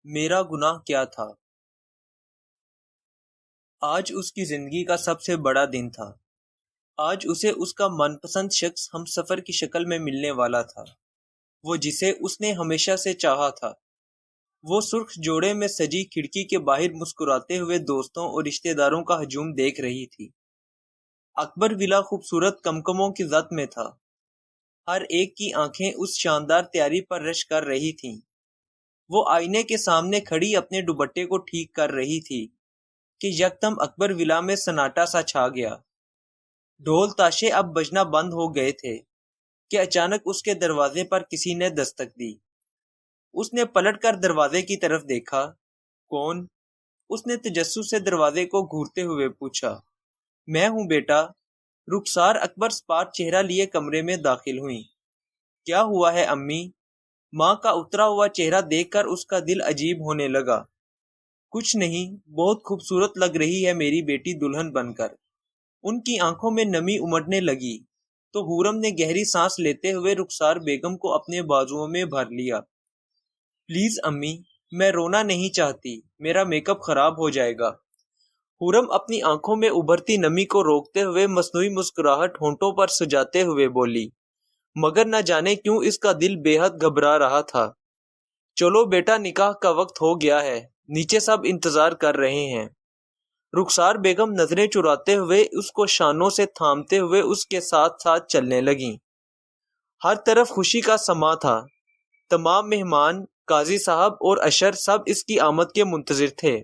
میرا گناہ کیا تھا؟ آج اس کی زندگی کا سب سے بڑا دن تھا۔ آج اسے اس کا من پسند شخص ہم سفر کی شکل میں ملنے والا تھا، وہ جسے اس نے ہمیشہ سے چاہا تھا۔ وہ سرخ جوڑے میں سجی کھڑکی کے باہر مسکراتے ہوئے دوستوں اور رشتہ داروں کا ہجوم دیکھ رہی تھی۔ اکبر ولا خوبصورت کمکموں کی زد میں تھا۔ ہر ایک کی آنکھیں اس شاندار تیاری پر رش کر رہی تھیں۔ وہ آئینے کے سامنے کھڑی اپنے دوپٹے کو ٹھیک کر رہی تھی کہ یکدم اکبر ولا میں سناٹا سا چھا گیا۔ ڈھول تاشے اب بجنا بند ہو گئے تھے کہ اچانک اس کے دروازے پر کسی نے دستک دی۔ اس نے پلٹ کر دروازے کی طرف دیکھا۔ کون؟ اس نے تجسس سے دروازے کو گھورتے ہوئے پوچھا۔ میں ہوں بیٹا۔ رخسار اکبر سپاٹ چہرہ لیے کمرے میں داخل ہوئیں۔ کیا ہوا ہے امی؟ ماں کا اترا ہوا چہرہ دیکھ کر اس کا دل عجیب ہونے لگا۔ کچھ نہیں، بہت خوبصورت لگ رہی ہے میری بیٹی دلہن بن کر۔ ان کی آنکھوں میں نمی امڑنے لگی تو حورم نے گہری سانس لیتے ہوئے رخسار بیگم کو اپنے بازوؤں میں بھر لیا۔ پلیز امی، میں رونا نہیں چاہتی، میرا میک اپ خراب ہو جائے گا۔ حورم اپنی آنکھوں میں ابھرتی نمی کو روکتے ہوئے مصنوعی مسکراہٹ ہونٹوں پر سجاتے ہوئے بولی، مگر نہ جانے کیوں اس کا دل بے حد گھبرا رہا تھا۔ چلو بیٹا، نکاح کا وقت ہو گیا ہے، نیچے سب انتظار کر رہے ہیں۔ رخسار بیگم نظریں چراتے ہوئے اس کو شانوں سے تھامتے ہوئے اس کے ساتھ ساتھ چلنے لگیں۔ ہر طرف خوشی کا سما تھا۔ تمام مہمان، قاضی صاحب اور اشر سب اس کی آمد کے منتظر تھے۔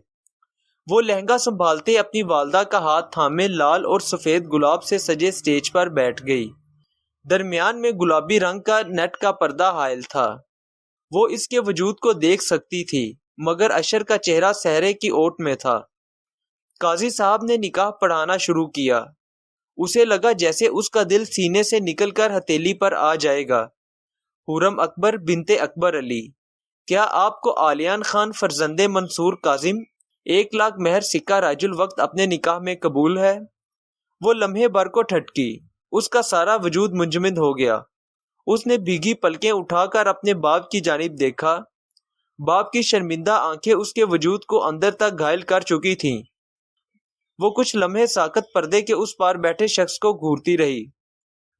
وہ لہنگا سنبھالتے اپنی والدہ کا ہاتھ تھامے لال اور سفید گلاب سے سجے سٹیج پر بیٹھ گئی۔ درمیان میں گلابی رنگ کا نیٹ کا پردہ حائل تھا۔ وہ اس کے وجود کو دیکھ سکتی تھی، مگر اشر کا چہرہ صحرے کی اوٹ میں تھا۔ قاضی صاحب نے نکاح پڑھانا شروع کیا۔ اسے لگا جیسے اس کا دل سینے سے نکل کر ہتھیلی پر آ جائے گا۔ حورم اکبر بنت اکبر علی، کیا آپ کو عالیان خان فرزند منصور کاظم 1,00,000 مہر سکہ رائج الوقت اپنے نکاح میں قبول ہے؟ وہ لمحے بھر کو ٹھٹکی، اس کا سارا وجود منجمد ہو گیا۔ اس نے بھیگی پلکیں اٹھا کر اپنے باپ کی جانب دیکھا۔ باپ کی شرمندہ آنکھیں اس کے وجود کو اندر تک گھائل کر چکی تھیں۔ وہ کچھ لمحے ساکت پردے کے اس پار بیٹھے شخص کو گھورتی رہی۔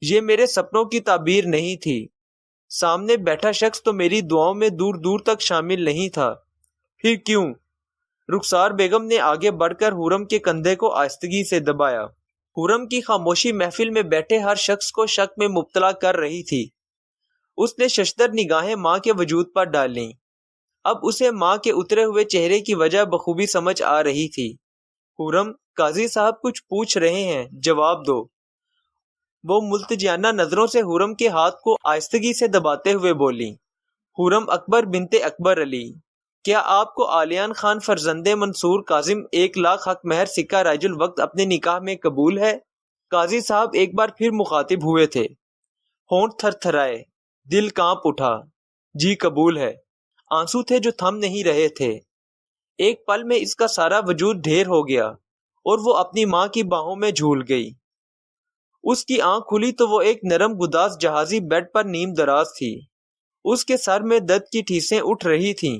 یہ میرے سپنوں کی تعبیر نہیں تھی۔ سامنے بیٹھا شخص تو میری دعاؤں میں دور دور تک شامل نہیں تھا۔ پھر کیوں؟ رخسار بیگم نے آگے بڑھ کر حورم کے کندھے کو آہستگی سے دبایا۔ حورم کی خاموشی محفل میں بیٹھے ہر شخص کو شک میں مبتلا کر رہی تھی۔ اس نے ششدر نگاہیں ماں کے وجود پر ڈالیں۔ اب اسے ماں کے اترے ہوئے چہرے کی وجہ بخوبی سمجھ آ رہی تھی۔ حورم، قاضی صاحب کچھ پوچھ رہے ہیں، جواب دو۔ وہ ملتجیانہ نظروں سے حورم کے ہاتھ کو آہستگی سے دباتے ہوئے بولی۔ حورم اکبر بنت اکبر علی، کیا آپ کو عالیان خان فرزند منصور کاظم 1,00,000 حق مہر سکہ رائج الوقت اپنے نکاح میں قبول ہے؟ قاضی صاحب ایک بار پھر مخاطب ہوئے تھے۔ ہونٹ تھر تھرائے، دل کانپ اٹھا۔ جی قبول ہے۔ آنسو تھے جو تھم نہیں رہے تھے۔ ایک پل میں اس کا سارا وجود ڈھیر ہو گیا اور وہ اپنی ماں کی باہوں میں جھول گئی۔ اس کی آنکھ کھلی تو وہ ایک نرم گداز جہازی بیڈ پر نیم دراز تھی۔ اس کے سر میں درد کی ٹھیسیں اٹھ رہی تھیں۔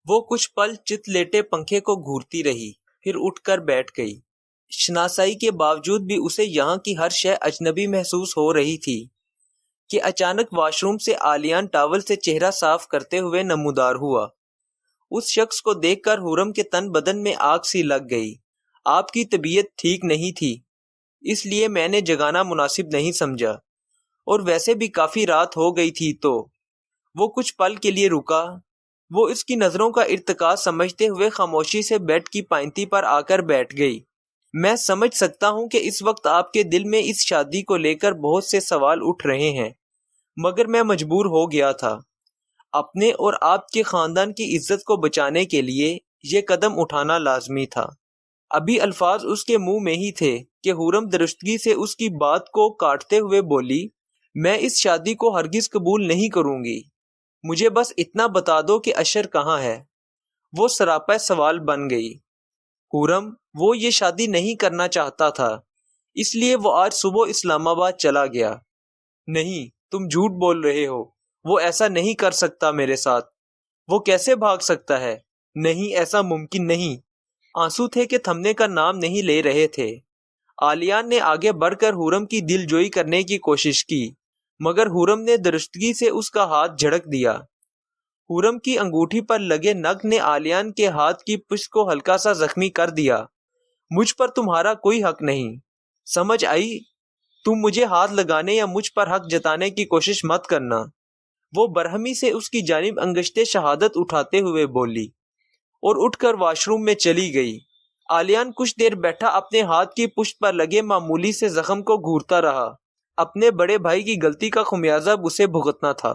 وہ کچھ پل چت لیٹے پنکھے کو گھورتی رہی، پھر اٹھ کر بیٹھ گئی۔ شناسائی کے باوجود بھی اسے یہاں کی ہر شے اجنبی محسوس ہو رہی تھی کہ اچانک واش روم سے عالیان ٹاول سے چہرہ صاف کرتے ہوئے نمودار ہوا۔ اس شخص کو دیکھ کر حورم کے تن بدن میں آگ سی لگ گئی۔ آپ کی طبیعت ٹھیک نہیں تھی، اس لیے میں نے جگانا مناسب نہیں سمجھا، اور ویسے بھی کافی رات ہو گئی تھی تو۔ وہ کچھ پل کے لیے رکا۔ وہ اس کی نظروں کا ارتقا سمجھتے ہوئے خاموشی سے بیڈ کی پائنتی پر آ کر بیٹھ گئی۔ میں سمجھ سکتا ہوں کہ اس وقت آپ کے دل میں اس شادی کو لے کر بہت سے سوال اٹھ رہے ہیں، مگر میں مجبور ہو گیا تھا۔ اپنے اور آپ کے خاندان کی عزت کو بچانے کے لیے یہ قدم اٹھانا لازمی تھا۔ ابھی الفاظ اس کے منہ میں ہی تھے کہ حورم درستگی سے اس کی بات کو کاٹتے ہوئے بولی، میں اس شادی کو ہرگز قبول نہیں کروں گی۔ مجھے بس اتنا بتا دو کہ اشر کہاں ہے؟ وہ سراپا سوال بن گئی۔ حورم، وہ یہ شادی نہیں کرنا چاہتا تھا، اس لیے وہ آج صبح اسلام آباد چلا گیا۔ نہیں، تم جھوٹ بول رہے ہو، وہ ایسا نہیں کر سکتا میرے ساتھ۔ وہ کیسے بھاگ سکتا ہے؟ نہیں، ایسا ممکن نہیں۔ آنسو تھے کہ تھمنے کا نام نہیں لے رہے تھے۔ آلیان نے آگے بڑھ کر حورم کی دل جوئی کرنے کی کوشش کی، مگر حورم نے درستگی سے اس کا ہاتھ جھڑک دیا۔ حورم کی انگوٹھی پر لگے نگ نے آلیان کے ہاتھ کی پشت کو ہلکا سا زخمی کر دیا۔ مجھ پر تمہارا کوئی حق نہیں، سمجھ آئی؟ تم مجھے ہاتھ لگانے یا مجھ پر حق جتانے کی کوشش مت کرنا۔ وہ برہمی سے اس کی جانب انگشتے شہادت اٹھاتے ہوئے بولی اور اٹھ کر واش روم میں چلی گئی۔ آلیان کچھ دیر بیٹھا اپنے ہاتھ کی پشت پر لگے معمولی سے زخم کو گھورتا رہا۔ اپنے بڑے بھائی کی غلطی کا خمیازہ اسے بھگتنا تھا۔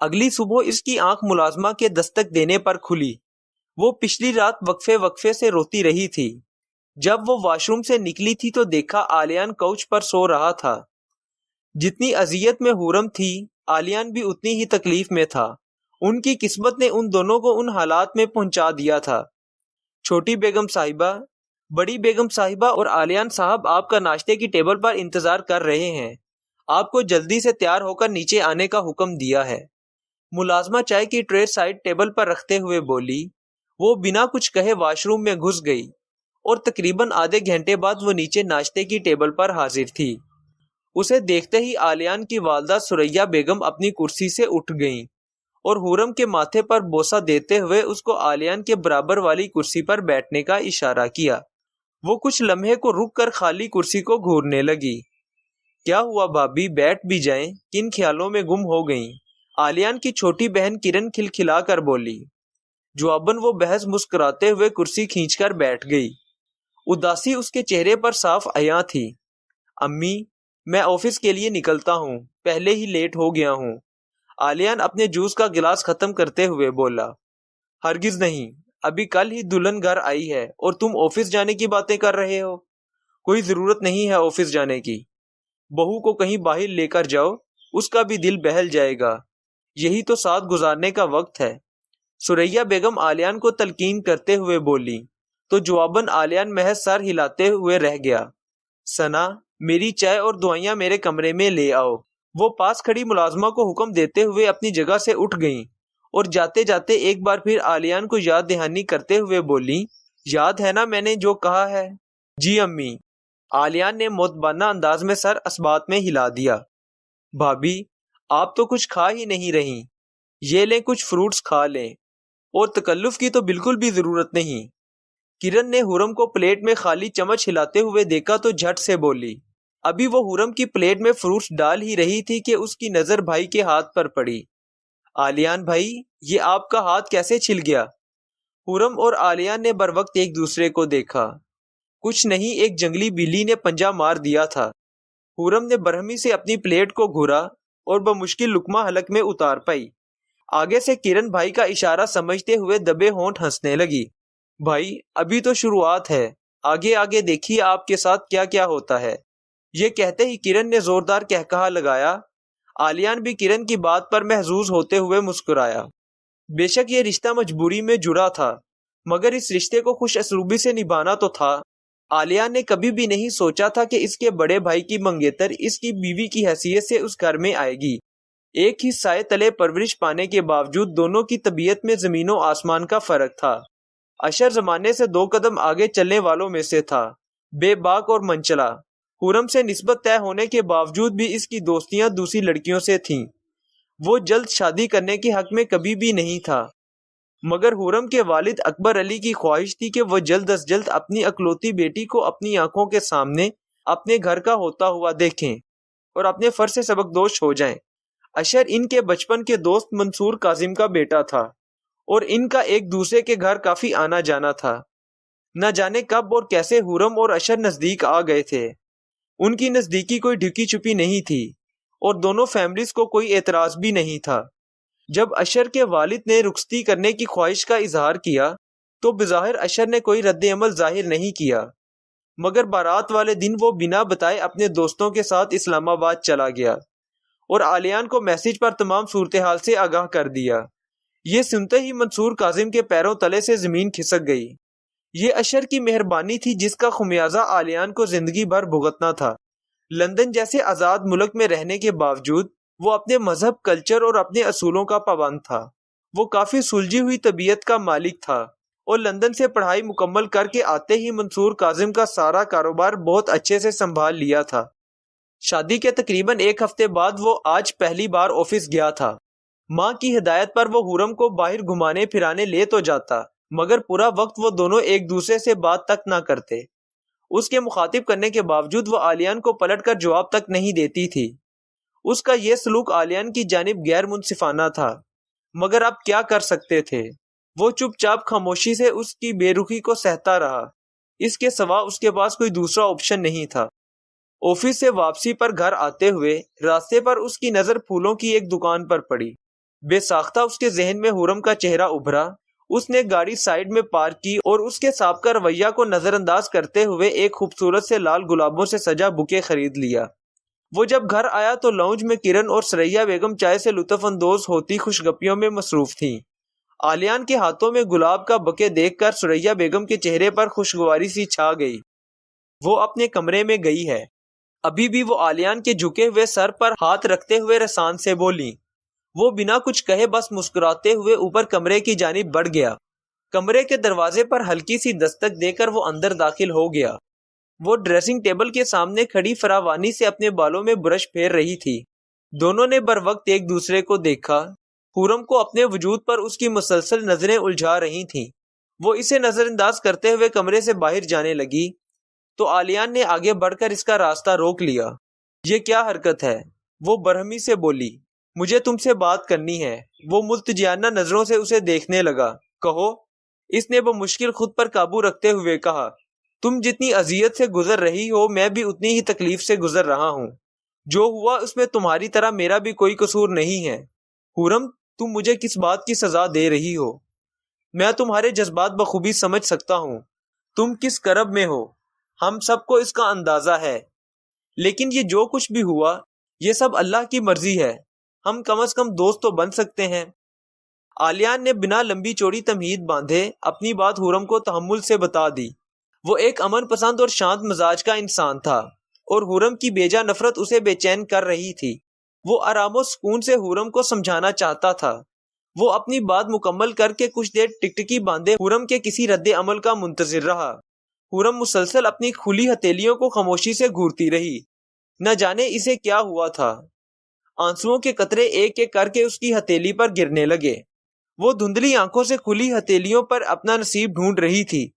اگلی صبح اس کی آنکھ ملازمہ کے دستک دینے پر کھلی۔ وہ پچھلی رات وقفے وقفے سے روتی رہی تھی۔ جب وہ واش روم سے نکلی تھی تو دیکھا آلیان کوچ پر سو رہا تھا۔ جتنی اذیت میں حورم تھی، آلیان بھی اتنی ہی تکلیف میں تھا۔ ان کی قسمت نے ان دونوں کو ان حالات میں پہنچا دیا تھا۔ چھوٹی بیگم صاحبہ، بڑی بیگم صاحبہ اور آلیان صاحب آپ کا ناشتے کی ٹیبل پر انتظار کر رہے ہیں۔ آپ کو جلدی سے تیار ہو کر نیچے آنے کا حکم دیا ہے۔ ملازمہ چائے کی ٹرے سائڈ ٹیبل پر رکھتے ہوئے بولی۔ وہ بنا کچھ کہے واش روم میں گھس گئی اور تقریباً آدھے گھنٹے بعد وہ نیچے ناشتے کی ٹیبل پر حاضر تھی۔ اسے دیکھتے ہی آلیان کی والدہ سریا بیگم اپنی کرسی سے اٹھ گئیں اور حورم کے ماتھے پر بوسہ دیتے ہوئے اس کو آلیان کے برابر والی کرسی پر بیٹھنے کا اشارہ کیا۔ وہ کچھ لمحے کو رک کر خالی کرسی کو گھورنے لگی۔ کیا ہوا بھابی، بیٹھ بھی جائیں، کن خیالوں میں گم ہو گئیں؟ آلیان کی چھوٹی بہن کرن کھلکھلا کر بولی۔ جواباً وہ بحث مسکراتے ہوئے کرسی کھینچ کر بیٹھ گئی۔ اداسی اس کے چہرے پر صاف عیاں تھی۔ امی، میں آفس کے لیے نکلتا ہوں، پہلے ہی لیٹ ہو گیا ہوں۔ آلیان اپنے جوس کا گلاس ختم کرتے ہوئے بولا۔ ہرگز نہیں، ابھی کل ہی دلہن گھر آئی ہے اور تم آفس جانے کی باتیں کر رہے ہو۔ کوئی ضرورت نہیں ہے آفس جانے کی۔ بہو کو کہیں باہر لے کر جاؤ، اس کا بھی دل بہل جائے گا۔ یہی تو ساتھ گزارنے کا وقت ہے۔ سریا بیگم آلیان کو تلقین کرتے ہوئے بولی تو جواباً آلیان محض سر ہلاتے ہوئے رہ گیا۔ سنا، میری چائے اور دعائیاں میرے کمرے میں لے آؤ۔ وہ پاس کھڑی ملازمہ کو حکم دیتے ہوئے اپنی جگہ سے اٹھ گئیں اور جاتے جاتے ایک بار پھر آلیان کو یاد دہانی کرتے ہوئے بولی، یاد ہے نا میں نے جو کہا ہے؟ جی امی۔ آلیان نے مؤدبانہ انداز میں سر اثبات میں ہلا دیا۔ بھابی، آپ تو کچھ کھا ہی نہیں رہی، یہ لیں کچھ فروٹس کھا لیں، اور تکلف کی تو بالکل بھی ضرورت نہیں۔ کرن نے حورم کو پلیٹ میں خالی چمچ ہلاتے ہوئے دیکھا تو جھٹ سے بولی۔ ابھی وہ حورم کی پلیٹ میں فروٹس ڈال ہی رہی تھی کہ اس کی نظر بھائی کے ہاتھ پر پڑی۔ آلیان بھائی، یہ آپ کا ہاتھ کیسے چھل گیا؟ حورم اور آلیان نے بروقت ایک دوسرے کو دیکھا۔ کچھ نہیں، ایک جنگلی بلی نے پنجہ مار دیا تھا۔ حورم نے برہمی سے اپنی پلیٹ کو گھورا اور بمشکل لقمہ حلق میں اتار پائی۔ آگے سے کرن بھائی کا اشارہ سمجھتے ہوئے دبے ہونٹ ہنسنے لگی۔ بھائی، ابھی تو شروعات ہے، آگے آگے دیکھیے آپ کے ساتھ کیا کیا ہوتا ہے۔ یہ کہتے ہی کرن نے زوردار قہقہا لگایا۔ آلیان بھی کرن کی بات پر محظوظ ہوتے ہوئے مسکرایا۔ بے شک یہ رشتہ مجبوری میں جڑا تھا، مگر اس رشتے کو خوش اسلوبی سے نبھانا تو تھا۔ آلیان نے کبھی بھی نہیں سوچا تھا کہ اس کے بڑے بھائی کی منگیتر اس کی بیوی کی حیثیت سے اس گھر میں آئے گی۔ ایک ہی سائے تلے پرورش پانے کے باوجود دونوں کی طبیعت میں زمین و آسمان کا فرق تھا۔ اشر زمانے سے 2 قدم آگے چلنے والوں میں سے تھا، بے باک اور منچلا۔ حورم سے نسبت طے ہونے کے باوجود بھی اس کی دوستیاں دوسری لڑکیوں سے تھیں۔ وہ جلد شادی کرنے کے حق میں کبھی بھی نہیں تھا، مگر حورم کے والد اکبر علی کی خواہش تھی کہ وہ جلد از جلد اپنی اکلوتی بیٹی کو اپنی آنکھوں کے سامنے اپنے گھر کا ہوتا ہوا دیکھیں اور اپنے فرض سے سبکدوش ہو جائیں۔ اشر ان کے بچپن کے دوست منصور کاظم کا بیٹا تھا اور ان کا ایک دوسرے کے گھر کافی آنا جانا تھا۔ نہ جانے کب اور کیسے حورم اور اشر نزدیک آ گئے تھے۔ ان کی نزدیکی کوئی ڈھکی چھپی نہیں تھی اور دونوں فیملیز کو کوئی اعتراض بھی نہیں تھا۔ جب اشر کے والد نے رخصتی کرنے کی خواہش کا اظہار کیا تو بظاہر اشر نے کوئی رد عمل ظاہر نہیں کیا، مگر بارات والے دن وہ بنا بتائے اپنے دوستوں کے ساتھ اسلام آباد چلا گیا اور آلیان کو میسج پر تمام صورتحال سے آگاہ کر دیا۔ یہ سنتے ہی منصور کاظم کے پیروں تلے سے زمین کھسک گئی۔ یہ اشر کی مہربانی تھی جس کا خمیازہ آلیان کو زندگی بھر بھگتنا تھا۔ لندن جیسے آزاد ملک میں رہنے کے باوجود وہ اپنے مذہب، کلچر اور اپنے اصولوں کا پابند تھا وہ کافی سلجھی ہوئی طبیعت کا مالک تھا اور لندن سے پڑھائی مکمل کر کے آتے ہی منصور کاظم کا سارا کاروبار بہت اچھے سے سنبھال لیا تھا۔ شادی کے تقریباً ایک ہفتے بعد وہ آج پہلی بار آفس گیا تھا۔ ماں کی ہدایت پر وہ حرم کو باہر گھمانے پھرانے لے تو جاتا، مگر پورا وقت وہ دونوں ایک دوسرے سے بات تک نہ کرتے۔ اس کے مخاطب کرنے کے باوجود وہ عالیان کو پلٹ کر جواب تک نہیں دیتی تھی۔ اس کا یہ سلوک عالیان کی جانب غیر منصفانہ تھا، مگر اب کیا کر سکتے تھے؟ وہ چپ چاپ خاموشی سے اس کی بے رخی کو سہتا رہا۔ اس کے سوا اس کے پاس کوئی دوسرا آپشن نہیں تھا۔ آفس سے واپسی پر گھر آتے ہوئے راستے پر اس کی نظر پھولوں کی ایک دکان پر پڑی۔ بے ساختہ اس کے ذہن میں حرم کا چہرہ ابھرا۔ اس نے گاڑی سائیڈ میں پارک کی اور اس کے سابقہ رویہ کو نظر انداز کرتے ہوئے ایک خوبصورت سے لال گلابوں سے سجا بکے خرید لیا۔ وہ جب گھر آیا تو لاؤنج میں کرن اور سریا بیگم چائے سے لطف اندوز ہوتی خوشگپیوں میں مصروف تھیں۔ عالیان کے ہاتھوں میں گلاب کا بکے دیکھ کر سریا بیگم کے چہرے پر خوشگواری سی چھا گئی۔ وہ اپنے کمرے میں گئی ہے۔ ابھی بھی وہ عالیان کے جھکے ہوئے سر پر ہاتھ رکھتے ہوئے رسان سے بولی۔ وہ بنا کچھ کہے بس مسکراتے ہوئے اوپر کمرے کی جانب بڑھ گیا۔ کمرے کے دروازے پر ہلکی سی دستک دے کر وہ اندر داخل ہو گیا۔ وہ ڈریسنگ ٹیبل کے سامنے کھڑی فراوانی سے اپنے بالوں میں برش پھیر رہی تھی۔ دونوں نے بر وقت ایک دوسرے کو دیکھا۔ حرم کو اپنے وجود پر اس کی مسلسل نظریں الجھا رہی تھیں۔ وہ اسے نظر انداز کرتے ہوئے کمرے سے باہر جانے لگی تو عالیان نے آگے بڑھ کر اس کا راستہ روک لیا۔ یہ کیا حرکت ہے؟ وہ برہمی سے بولی۔ مجھے تم سے بات کرنی ہے۔ وہ ملتجیانہ نظروں سے اسے دیکھنے لگا۔ کہو، اس نے بمشکل خود پر قابو رکھتے ہوئے کہا۔ تم جتنی اذیت سے گزر رہی ہو میں بھی اتنی ہی تکلیف سے گزر رہا ہوں۔ جو ہوا اس میں تمہاری طرح میرا بھی کوئی قصور نہیں ہے۔ حرم، تم مجھے کس بات کی سزا دے رہی ہو؟ میں تمہارے جذبات بخوبی سمجھ سکتا ہوں۔ تم کس کرب میں ہو ہم سب کو اس کا اندازہ ہے، لیکن یہ جو کچھ بھی ہوا یہ سب اللہ کی مرضی ہے۔ ہم کم از کم دوست تو بن سکتے ہیں۔ عالیان نے بنا لمبی چوڑی تمہید باندھے اپنی بات حرم کو تحمل سے بتا دی۔ وہ ایک امن پسند اور شانت مزاج کا انسان تھا اور حرم کی بیجا نفرت اسے بے چین کر رہی تھی۔ وہ آرام و سکون سے حرم کو سمجھانا چاہتا تھا۔ وہ اپنی بات مکمل کر کے کچھ دیر ٹکٹکی باندھے حرم کے کسی رد عمل کا منتظر رہا۔ حرم مسلسل اپنی کھلی ہتھیلیوں کو خاموشی سے گھورتی رہی۔ نہ جانے اسے کیا ہوا تھا۔ آنسوؤں کے قطرے ایک ایک کر کے اس کی ہتھیلی پر گرنے لگے۔ وہ دھندلی آنکھوں سے کھلی ہتھیلیوں پر اپنا نصیب ڈھونڈ رہی تھی۔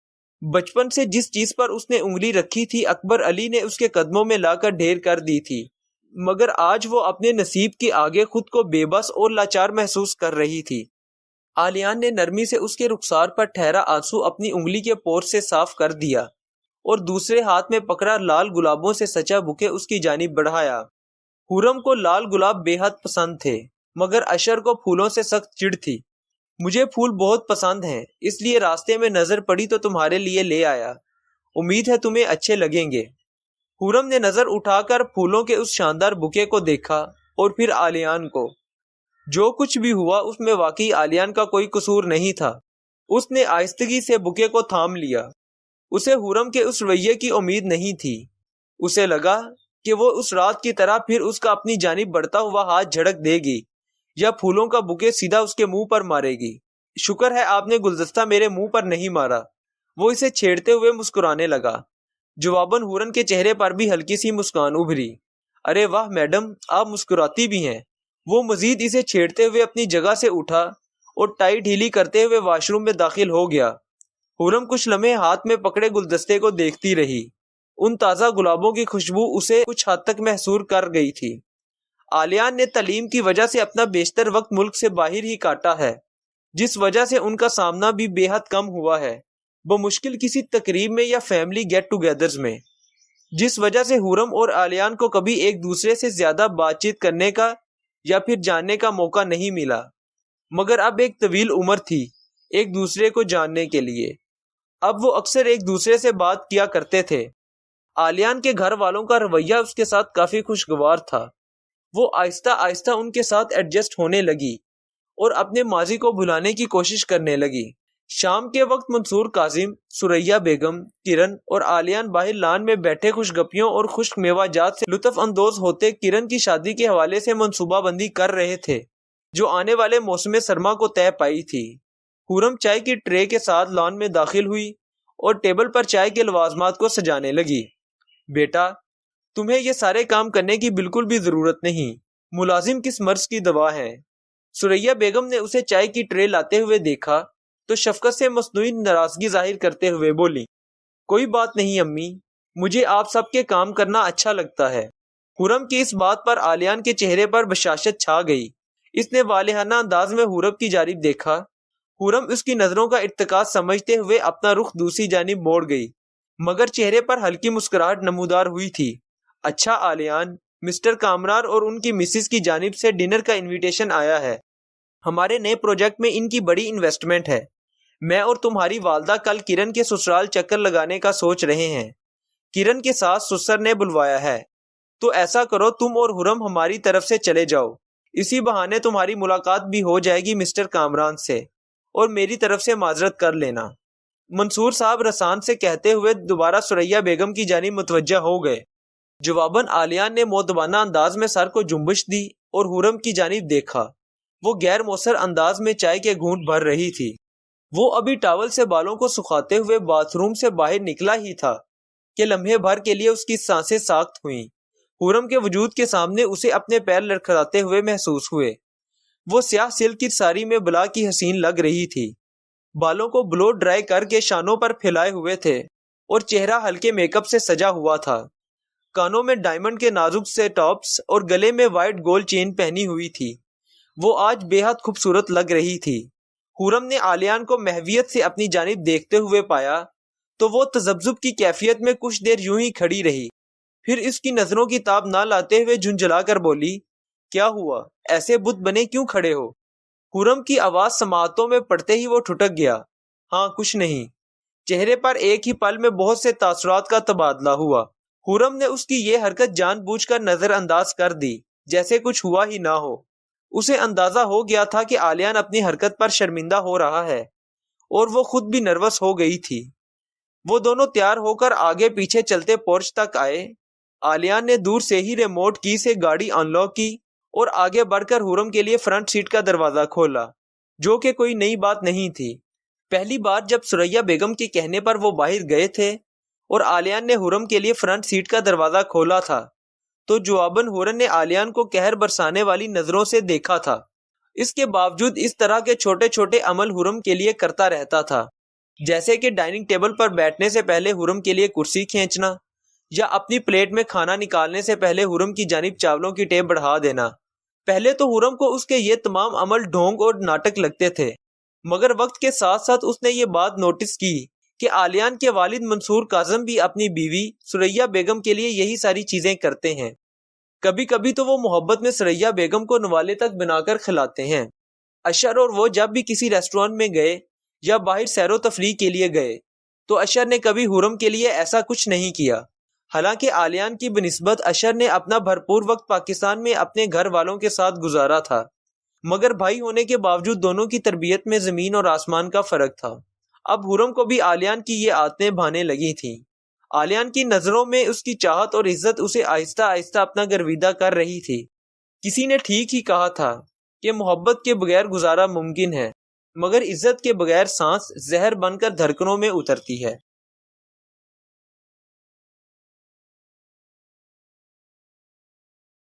بچپن سے جس چیز پر اس نے انگلی رکھی تھی اکبر علی نے اس کے قدموں میں لا کر ڈھیر کر دی تھی، مگر آج وہ اپنے نصیب کے آگے خود کو بے بس اور لاچار محسوس کر رہی تھی۔ عالیان نے نرمی سے اس کے رخسار پر ٹھہرا آنسو اپنی انگلی کے پور سے صاف کر دیا اور دوسرے ہاتھ میں پکڑا لال گلابوں سے سچا بکے اس کی جانب بڑھایا۔ حرم کو لال گلاب بے حد پسند تھے، مگر اشر کو پھولوں سے سخت چڑ تھی۔ مجھے پھول بہت پسند ہیں، اس لیے راستے میں نظر پڑی تو تمہارے لیے لے آیا۔ امید ہے تمہیں اچھے لگیں گے۔ حرم نے نظر اٹھا کر پھولوں کے اس شاندار بکے کو دیکھا اور پھر عالیان کو۔ جو کچھ بھی ہوا اس میں واقعی عالیان کا کوئی قصور نہیں تھا۔ اس نے آہستگی سے بکے کو تھام لیا۔ اسے حرم کے اس رویے کی امید نہیں تھی۔ اسے لگا کہ وہ اس رات کی طرح پھر اس کا اپنی جانب بڑھتا ہوا ہاتھ جھڑک دے گی یا پھولوں کا بکے سیدھا اس کے منہ پر مارے گی۔ شکر ہے آپ نے گلدستہ میرے منہ پر نہیں مارا۔ وہ اسے چھیڑتے ہوئے مسکرانے لگا۔ جواباً حرم کے چہرے پر بھی ہلکی سی مسکان ابھری۔ ارے واہ میڈم، آپ مسکراتی بھی ہیں۔ وہ مزید اسے چھیڑتے ہوئے اپنی جگہ سے اٹھا اور ٹائی ڈھیلی کرتے ہوئے واش روم میں داخل ہو گیا۔ حرم کچھ لمحے ہاتھ میں پکڑے گلدستے کو دیکھتی رہی۔ ان تازہ گلابوں کی خوشبو اسے کچھ حد تک محصور کر گئی تھی۔ عالیان نے تعلیم کی وجہ سے اپنا بیشتر وقت ملک سے باہر ہی کاٹا ہے، جس وجہ سے ان کا سامنا بھی بے حد کم ہوا ہے، بمشکل کسی تقریب میں یا فیملی گیٹ ٹوگیدرز میں، جس وجہ سے حرم اور عالیان کو کبھی ایک دوسرے سے زیادہ بات چیت کرنے کا یا پھر جاننے کا موقع نہیں ملا۔ مگر اب ایک طویل عمر تھی ایک دوسرے کو جاننے کے لیے۔ اب وہ اکثر ایک دوسرے سے بات کیا کرتے تھے۔ عالیان کے گھر والوں کا رویہ اس کے ساتھ کافی خوشگوار تھا۔ وہ آہستہ آہستہ ان کے ساتھ ایڈجسٹ ہونے لگی اور اپنے ماضی کو بھلانے کی کوشش کرنے لگی۔ شام کے وقت منصور کاظم، سریا بیگم، کرن اور عالیان باہر لان میں بیٹھے خوش گپیوں اور خشک میوہ جات سے لطف اندوز ہوتے کرن کی شادی کے حوالے سے منصوبہ بندی کر رہے تھے۔ جو آنے والے موسم سرما کو طے پائی تھی۔ خرم چائے کی ٹرے کے ساتھ لان میں داخل ہوئی اور ٹیبل پر چائے کے لوازمات کو سجانے لگی۔ بیٹا، تمہیں یہ سارے کام کرنے کی بالکل بھی ضرورت نہیں، ملازم کس مرض کی دوا ہے۔ سریا بیگم نے اسے چائے کی ٹرے لاتے ہوئے دیکھا تو شفقت سے مصنوعی ناراضگی ظاہر کرتے ہوئے بولی، کوئی بات نہیں امی، مجھے آپ سب کے کام کرنا اچھا لگتا ہے۔ خرم کی اس بات پر آلیان کے چہرے پر بشاشت چھا گئی۔ اس نے والہانہ انداز میں خرم کی جانب دیکھا۔ خرم اس کی نظروں کا ارتکاز سمجھتے ہوئے اپنا رخ دوسری جانب موڑ گئی، مگر چہرے پر ہلکی مسکراہٹ نمودار ہوئی تھی۔ اچھا آلیان، مسٹر کامران اور ان کی مسز کی جانب سے ڈنر کا انویٹیشن آیا ہے۔ ہمارے نئے پروجیکٹ میں ان کی بڑی انویسٹمنٹ ہے۔ میں اور تمہاری والدہ کل کرن کے سسرال چکر لگانے کا سوچ رہے ہیں۔ کرن کے ساتھ سسر نے بلوایا ہے، تو ایسا کرو تم اور خرم ہماری طرف سے چلے جاؤ۔ اسی بہانے تمہاری ملاقات بھی ہو جائے گی مسٹر کامران سے، اور میری طرف سے معذرت کر لینا۔ منصور صاحب رسان سے کہتے ہوئے دوبارہ سریا بیگم کی جانب متوجہ ہو گئے۔ جواباً آلیان نے مؤدبانہ انداز میں سر کو جنبش دی اور خرم کی جانب دیکھا۔ وہ غیر مؤثر انداز میں چائے کے گھونٹ بھر رہی تھی۔ وہ ابھی ٹاول سے بالوں کو سکھاتے ہوئے باتھ روم سے باہر نکلا ہی تھا کہ لمحے بھر کے لیے اس کی سانسیں ساخت ہوئیں۔ خرم کے وجود کے سامنے اسے اپنے پیر لڑکھڑاتے ہوئے محسوس ہوئے۔ وہ سیاہ سلک کی ساری میں بلا کی حسین لگ رہی تھی۔ بالوں کو بلو ڈرائی کر کے شانوں پر پھیلائے ہوئے تھے اور چہرہ ہلکے میک اپ سے سجا ہوا تھا۔ کانوں میں ڈائمنڈ کے نازک سے ٹاپس اور گلے میں وائٹ گولڈ چین پہنی ہوئی تھی۔ وہ آج بے حد خوبصورت لگ رہی تھی۔ خرم نے آلیان کو محویت سے اپنی جانب دیکھتے ہوئے پایا تو وہ تذبذب کی کیفیت میں کچھ دیر یوں ہی کھڑی رہی، پھر اس کی نظروں کی تاب نہ لاتے ہوئے جھنجھلا کر بولی، کیا ہوا؟ ایسے بت بنے کیوں کھڑے ہو؟ خرم کی آواز سماعتوں میں پڑتے ہی وہ ٹھٹک گیا۔ ہاں، کچھ نہیں۔ چہرے پر ایک ہی پل میں بہت سے تاثرات کا تبادلہ ہوا۔ خرم نے اس کی یہ حرکت جان بوجھ کر نظر انداز کر دی، جیسے کچھ ہوا ہی نہ ہو۔ اسے اندازہ ہو گیا تھا کہ آلیان اپنی حرکت پر شرمندہ ہو رہا ہے، اور وہ خود بھی نروس ہو گئی تھی۔ وہ دونوں تیار ہو کر آگے پیچھے چلتے پورچ تک آئے۔ آلیان نے دور سے ہی ریموٹ کی سے گاڑی ان لاک کی اور آگے بڑھ کر خرم کے لیے فرنٹ سیٹ کا دروازہ کھولا، جو کہ کوئی نئی بات نہیں تھی۔ پہلی بار جب سریا بیگم کے کہنے پر وہ باہر گئے تھے اور آلیان نے خرم کے لیے فرنٹ سیٹ کا دروازہ کھولا تھا تو جواباً خرم نے آلیان کو قہر برسانے والی نظروں سے دیکھا تھا۔ اس کے باوجود اس طرح کے چھوٹے چھوٹے عمل خرم کے لیے کرتا رہتا تھا، جیسے کہ ڈائننگ ٹیبل پر بیٹھنے سے پہلے خرم کے لیے کرسی کھینچنا، یا اپنی پلیٹ میں کھانا نکالنے سے پہلے خرم کی جانب چاولوں کی ٹیپ بڑھا دینا۔ پہلے تو خرم کو اس کے یہ تمام عمل ڈھونگ اور ناٹک لگتے تھے، مگر وقت کے ساتھ ساتھ اس نے یہ بات نوٹس کی کہ آلیان کے والد منصور کاظم بھی اپنی بیوی سریا بیگم کے لیے یہی ساری چیزیں کرتے ہیں۔ کبھی کبھی تو وہ محبت میں سریا بیگم کو نوالے تک بنا کر کھلاتے ہیں۔ اشر اور وہ جب بھی کسی ریسٹورانٹ میں گئے یا باہر سیر و تفریح کے لیے گئے تو اشر نے کبھی خرم کے لیے ایسا کچھ نہیں کیا۔ حالانکہ آلیان کی بنسبت اشر نے اپنا بھرپور وقت پاکستان میں اپنے گھر والوں کے ساتھ گزارا تھا، مگر بھائی ہونے کے باوجود دونوں کی تربیت میں زمین اور آسمان کا فرق تھا۔ اب خرم کو بھی آلیان کی یہ عادتیں بھانے لگی تھیں۔ آلیان کی نظروں میں اس کی چاہت اور عزت اسے آہستہ آہستہ اپنا گرویدہ کر رہی تھی۔ کسی نے ٹھیک ہی کہا تھا کہ محبت کے بغیر گزارا ممکن ہے، مگر عزت کے بغیر سانس زہر بن کر دھڑکنوں میں اترتی ہے۔